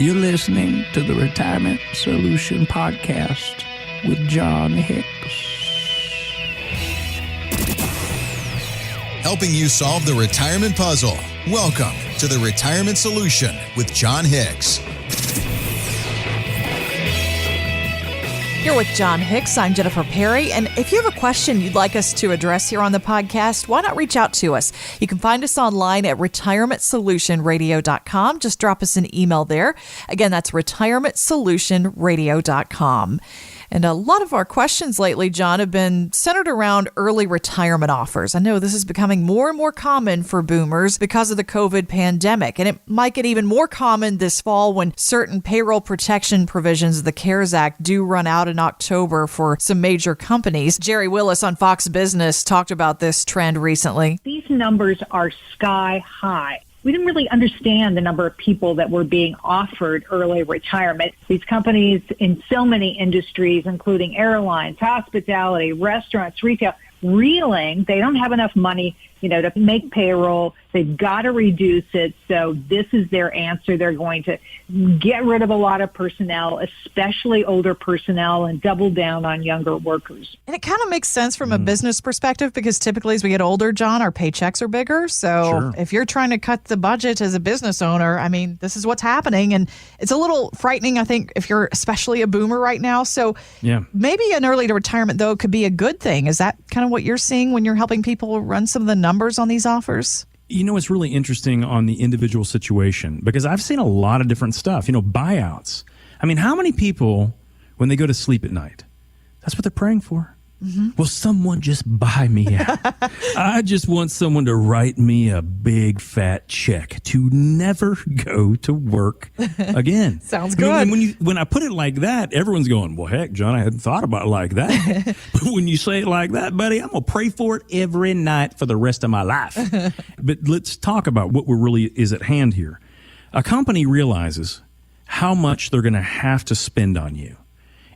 You're listening to the Retirement Solution Podcast with John Hicks. Helping you solve the retirement puzzle. Welcome to the Retirement Solution with John Hicks. Here with John Hicks, I'm Jennifer Perry, and if you have a question you'd like us to address here on the podcast, why not reach out to us? You can find us online at retirementsolutionradio.com. Just drop us an email there. Again, that's retirementsolutionradio.com. And a lot of our questions lately, John, have been centered around early retirement offers. I know this is becoming more and more common for boomers because of the COVID pandemic, and it might get even more common this fall when certain payroll protection provisions of the CARES Act do run out in October for some major companies. Jerry Willis on Fox Business talked about this trend recently. These numbers are sky high. We didn't really understand the number of people that were being offered early retirement. These companies in so many industries, including airlines, hospitality, restaurants, retail, reeling. They don't have enough money, to make payroll. They've got to reduce it. So this is their answer. They're going to get rid of a lot of personnel, especially older personnel, and double down on younger workers. And it kind of makes sense from a business perspective because typically as we get older, John, our paychecks are bigger. So if you're trying to cut the budget as a business owner, I mean, this is what's happening. And it's a little frightening, I think, if you're especially a boomer right now. So maybe an early retirement, though, could be a good thing. Is that kind of what you're seeing when you're helping people run some of the numbers on these offers? It's really interesting on the individual situation because I've seen a lot of different stuff, buyouts. I mean, how many people, when they go to sleep at night, that's what they're praying for? Will someone just buy me out? I just want someone to write me a big fat check to never go to work again. Sounds good. When I put it like that, everyone's going, well, heck, John, I hadn't thought about it like that. But when you say it like that, buddy, I'm going to pray for it every night for the rest of my life. But let's talk about what really is at hand here. A company realizes how much they're going to have to spend on you.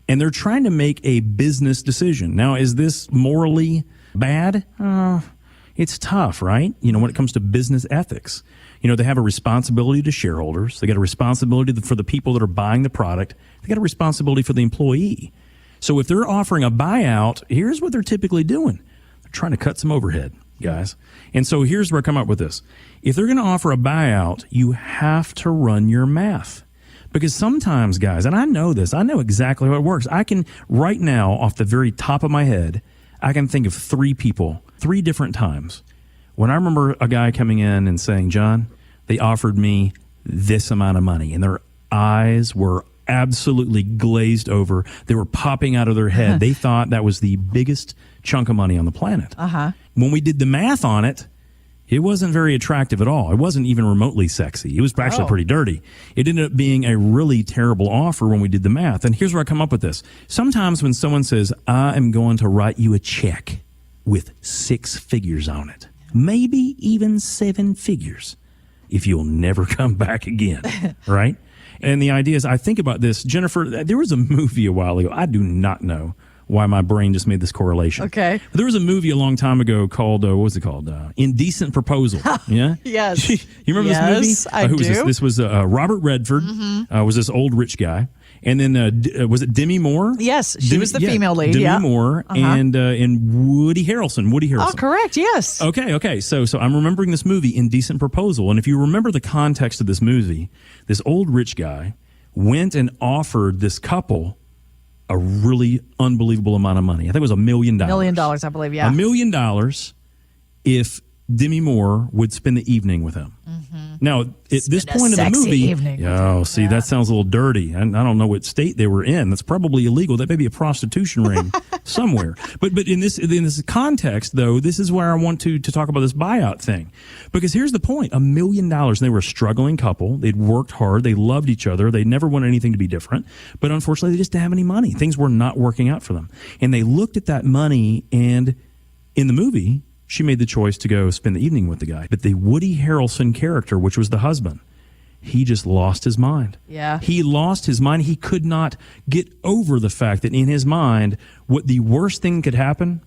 And they're trying to make a business decision. Now, is this morally bad? It's tough, right? When it comes to business ethics. They have a responsibility to shareholders. They got a responsibility for the people that are buying the product. They got a responsibility for the employee. So if they're offering a buyout, here's what they're typically doing. They're trying to cut some overhead, guys. And so here's where I come up with this. If they're going to offer a buyout, you have to run your math. Because sometimes, guys, and I know this, I know exactly how it works. I can, right now, off the very top of my head, I can think of 3 people, 3 different times, when I remember a guy coming in and saying, John, they offered me this amount of money, and their eyes were absolutely glazed over. They were popping out of their head. They thought that was the biggest chunk of money on the planet. When we did the math on it, it wasn't very attractive at all. It wasn't even remotely sexy. It was actually pretty dirty. It ended up being a really terrible offer when we did the math. And here's where I come up with this. Sometimes when someone says, I am going to write you a check with 6 figures on it, maybe even 7 figures, if you'll never come back again, right? And the idea is, I think about this, Jennifer, there was a movie a while ago. I do not know why my brain just made this correlation. Okay. There was a movie a long time ago called, what was it called? Indecent Proposal. Yeah? Yes. You remember this movie? Yes, I do. Was this? This was Robert Redford, was this old rich guy. And then, was it Demi Moore? Yes, she was the female lead. Demi Moore and Woody Harrelson. Oh, correct, yes. Okay. So I'm remembering this movie, Indecent Proposal. And if you remember the context of this movie, this old rich guy went and offered this couple a really unbelievable amount of money. I think it was $1 million. $1 million, I believe, yeah. $1 million if Demi Moore would spend the evening with him. Now, at this point in the movie, that sounds a little dirty. And I don't know what state they were in. That's probably illegal. That may be a prostitution ring somewhere. But in this context, though, this is where I want to talk about this buyout thing. Because here's the point. $1 million. They were a struggling couple. They'd worked hard. They loved each other. They never wanted anything to be different. But unfortunately, they just didn't have any money. Things were not working out for them. And they looked at that money, and in the movie, she made the choice to go spend the evening with the guy. But the Woody Harrelson character, which was the husband, he just lost his mind. Yeah. He lost his mind. He could not get over the fact that in his mind, what the worst thing could happen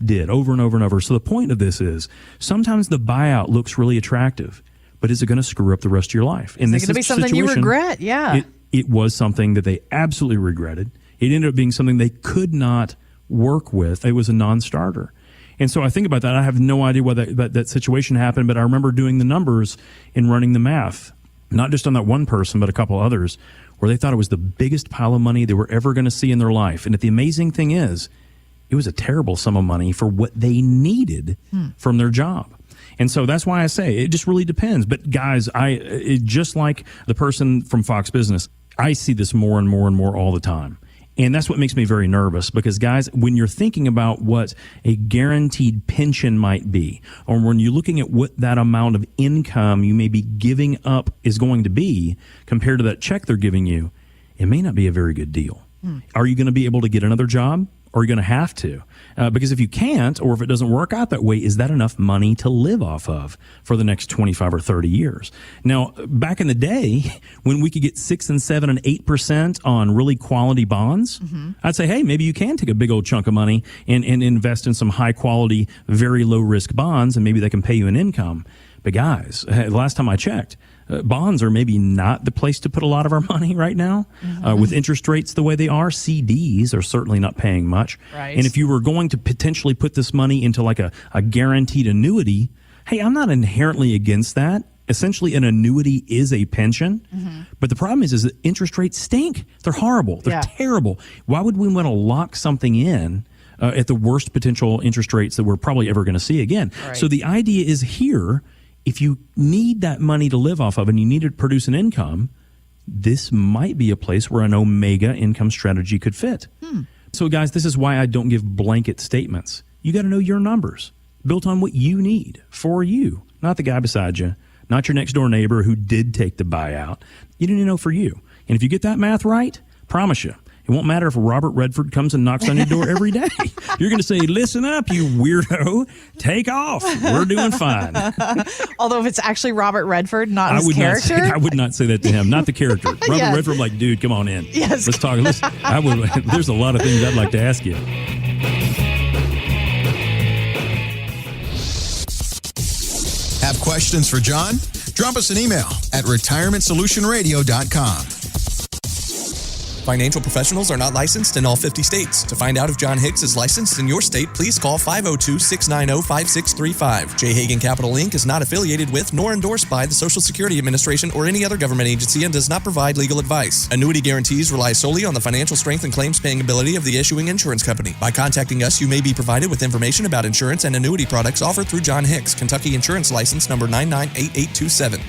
did over and over and over. So the point of this is sometimes the buyout looks really attractive, but is it going to screw up the rest of your life? Is it going to be something you regret? Yeah. It was something that they absolutely regretted. It ended up being something they could not work with. It was a non-starter. And so I think about that. I have no idea why that situation happened, but I remember doing the numbers and running the math, not just on that one person, but a couple others, where they thought it was the biggest pile of money they were ever going to see in their life. And the amazing thing is, it was a terrible sum of money for what they needed from their job. And so that's why I say it just really depends. But guys, just like the person from Fox Business, I see this more and more and more all the time. And that's what makes me very nervous because, guys, when you're thinking about what a guaranteed pension might be, or when you're looking at what that amount of income you may be giving up is going to be compared to that check they're giving you, it may not be a very good deal. Are you going to be able to get another job? Or are you going to have to? Because if you can't, or if it doesn't work out that way, is that enough money to live off of for the next 25 or 30 years? Now, back in the day, when we could get 6 and 7 and 8% on really quality bonds, I'd say, hey, maybe you can take a big old chunk of money and invest in some high quality, very low risk bonds, and maybe they can pay you an income. But guys, last time I checked, bonds are maybe not the place to put a lot of our money right now. With interest rates the way they are, CDs are certainly not paying much. Right. And if you were going to potentially put this money into like a guaranteed annuity, hey, I'm not inherently against that. Essentially, an annuity is a pension. But the problem is that interest rates stink. They're horrible. They're terrible. Why would we want to lock something in at the worst potential interest rates that we're probably ever going to see again? Right. So the idea is here, if you need that money to live off of and you need to produce an income, this might be a place where an Omega income strategy could fit. So, guys, this is why I don't give blanket statements. You got to know your numbers, built on what you need for you, not the guy beside you, not your next door neighbor who did take the buyout. You need to know for you. And if you get that math right, promise you, it won't matter if Robert Redford comes and knocks on your door every day. You're going to say, listen up, you weirdo. Take off. We're doing fine. Although if it's actually Robert Redford, not his character. I would not say that to him, not the character. Robert Redford, I'm like, dude, come on in. Yes. Let's talk. There's a lot of things I'd like to ask you. Have questions for John? Drop us an email at retirementsolutionradio.com. Financial professionals are not licensed in all 50 states. To find out if John Hicks is licensed in your state, please call 502-690-5635. J. Hagan Capital Inc. is not affiliated with nor endorsed by the Social Security Administration or any other government agency and does not provide legal advice. Annuity guarantees rely solely on the financial strength and claims paying ability of the issuing insurance company. By contacting us, you may be provided with information about insurance and annuity products offered through John Hicks, Kentucky Insurance License number 998827.